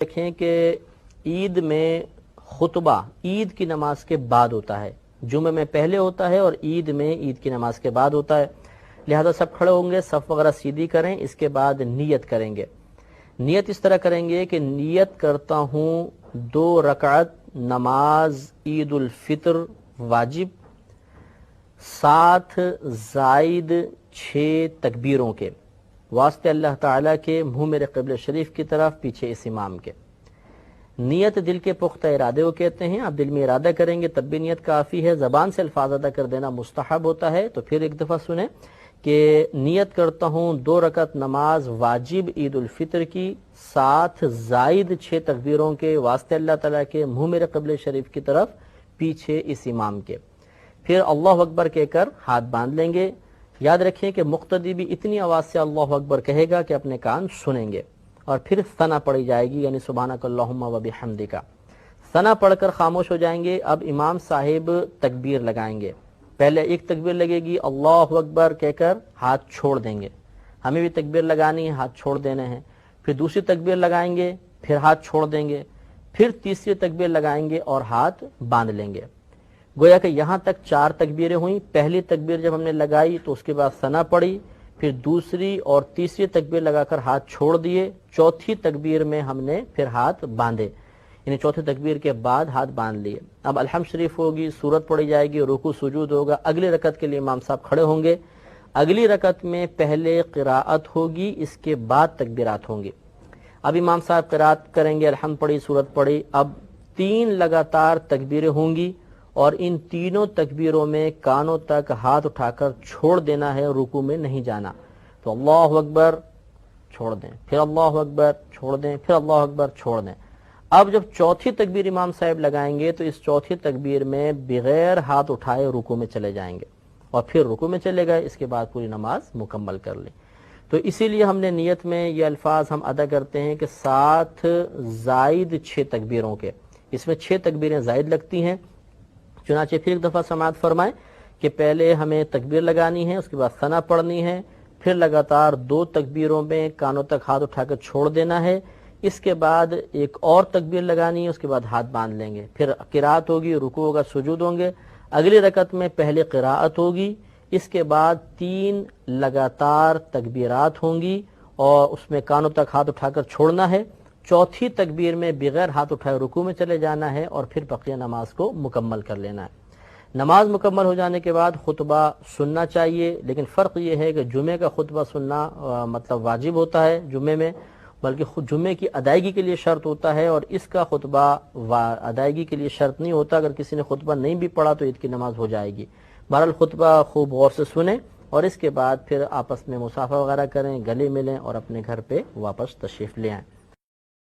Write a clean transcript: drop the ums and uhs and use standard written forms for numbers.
دیکھیں کہ عید میں خطبہ عید کی نماز کے بعد ہوتا ہے، جمعہ میں پہلے ہوتا ہے اور عید میں عید کی نماز کے بعد ہوتا ہے۔ لہذا سب کھڑے ہوں گے، صف وغیرہ سیدھی کریں، اس کے بعد نیت کریں گے۔ نیت اس طرح کریں گے کہ نیت کرتا ہوں 2 رکعت نماز عید الفطر واجب 7 زائد 6 تکبیروں کے، واسطے اللہ تعالیٰ کے، منہ میرے قبلہ شریف کی طرف، پیچھے اس امام کے۔ نیت دل کے پختہ ارادے کو کہتے ہیں۔ آپ دل میں ارادہ کریں گے تب بھی نیت کافی ہے، زبان سے الفاظ ادا کر دینا مستحب ہوتا ہے۔ تو پھر ایک دفعہ سنیں کہ نیت کرتا ہوں 2 رکعت نماز واجب عید الفطر کی 7 زائد 6 تکبیروں کے، واسطے اللہ تعالیٰ کے، منہ میرے قبلہ شریف کی طرف، پیچھے اس امام کے۔ پھر اللہ اکبر کہہ کر ہاتھ باندھ لیں گے۔ یاد رکھیں کہ مقتدی بھی اتنی آواز سے اللہ اکبر کہے گا کہ اپنے کان سنیں گے، اور پھر ثنا پڑھی جائے گی، یعنی سبحانک اللہم و بحمدک۔ ثنا پڑھ کر خاموش ہو جائیں گے۔ اب امام صاحب تکبیر لگائیں گے۔ پہلے ایک تکبیر لگے گی، اللہ اکبر کہہ کر ہاتھ چھوڑ دیں گے۔ ہمیں بھی تکبیر لگانی ہے، ہاتھ چھوڑ دینے ہیں۔ پھر دوسری تکبیر لگائیں گے، پھر ہاتھ چھوڑ دیں گے۔ پھر تیسری تکبیر لگائیں گے اور ہاتھ باندھ لیں گے۔ گویا کہ یہاں تک 4 تکبیریں ہوئیں۔ پہلی تکبیر جب ہم نے لگائی تو اس کے بعد ثنا پڑھی، پھر دوسری اور تیسری تکبیر لگا کر ہاتھ چھوڑ دیے، چوتھی تکبیر میں ہم نے پھر ہاتھ باندھے، یعنی چوتھی تکبیر کے بعد ہاتھ باندھ لیے۔ اب الحمد شریف ہوگی، سورت پڑھی جائے گی، رکوع سجود ہوگا۔ اگلی رکعت کے لیے امام صاحب کھڑے ہوں گے۔ اگلی رکعت میں پہلے قراءت ہوگی، اس کے بعد تکبیرات ہوں گی۔ اب امام صاحب قراءت کریں گے، الحمد پڑھی، سورت پڑھی۔ اب 3 لگاتار تکبیریں ہوں گی، اور ان تینوں تکبیروں میں کانوں تک ہاتھ اٹھا کر چھوڑ دینا ہے، رکوع میں نہیں جانا۔ تو اللہ اکبر چھوڑ دیں، پھر اللہ اکبر چھوڑ دیں، پھر اللہ اکبر چھوڑ دیں۔ اب جب چوتھی تکبیر امام صاحب لگائیں گے تو اس چوتھی تکبیر میں بغیر ہاتھ اٹھائے رکوع میں چلے جائیں گے، اور پھر رکوع میں چلے گئے، اس کے بعد پوری نماز مکمل کر لی۔ تو اسی لیے ہم نے نیت میں یہ الفاظ ہم ادا کرتے ہیں کہ 7 زائد 6 تکبیروں کے، اس میں 6 تکبیریں زائد لگتی ہیں۔ چنانچہ پھر ایک دفعہ سماعت فرمائیں کہ پہلے ہمیں تکبیر لگانی ہے، اس کے بعد ثنا پڑھنی ہے، پھر لگاتار 2 تکبیروں میں کانوں تک ہاتھ اٹھا کر چھوڑ دینا ہے، اس کے بعد ایک اور تکبیر لگانی ہے، اس کے بعد ہاتھ باندھ لیں گے، پھر قراءت ہوگی، رکوع ہوگا، سجود ہوں گے۔ اگلی رکعت میں پہلے قراءت ہوگی، اس کے بعد 3 لگاتار تکبیرات ہوں گی، اور اس میں کانوں تک ہاتھ اٹھا کر چھوڑنا ہے۔ چوتھی تکبیر میں بغیر ہاتھ اٹھائے رکوع میں چلے جانا ہے، اور پھر بقیہ نماز کو مکمل کر لینا ہے۔ نماز مکمل ہو جانے کے بعد خطبہ سننا چاہیے، لیکن فرق یہ ہے کہ جمعے کا خطبہ سننا مطلب واجب ہوتا ہے جمعے میں، بلکہ خود جمعے کی ادائیگی کے لیے شرط ہوتا ہے، اور اس کا خطبہ ادائیگی کے لیے شرط نہیں ہوتا۔ اگر کسی نے خطبہ نہیں بھی پڑھا تو عید کی نماز ہو جائے گی۔ بہرحال خطبہ خوب غور سے سنیں، اور اس کے بعد پھر آپس میں مصافحہ وغیرہ کریں، گلے ملیں، اور اپنے گھر پہ واپس تشریف لے آئیں۔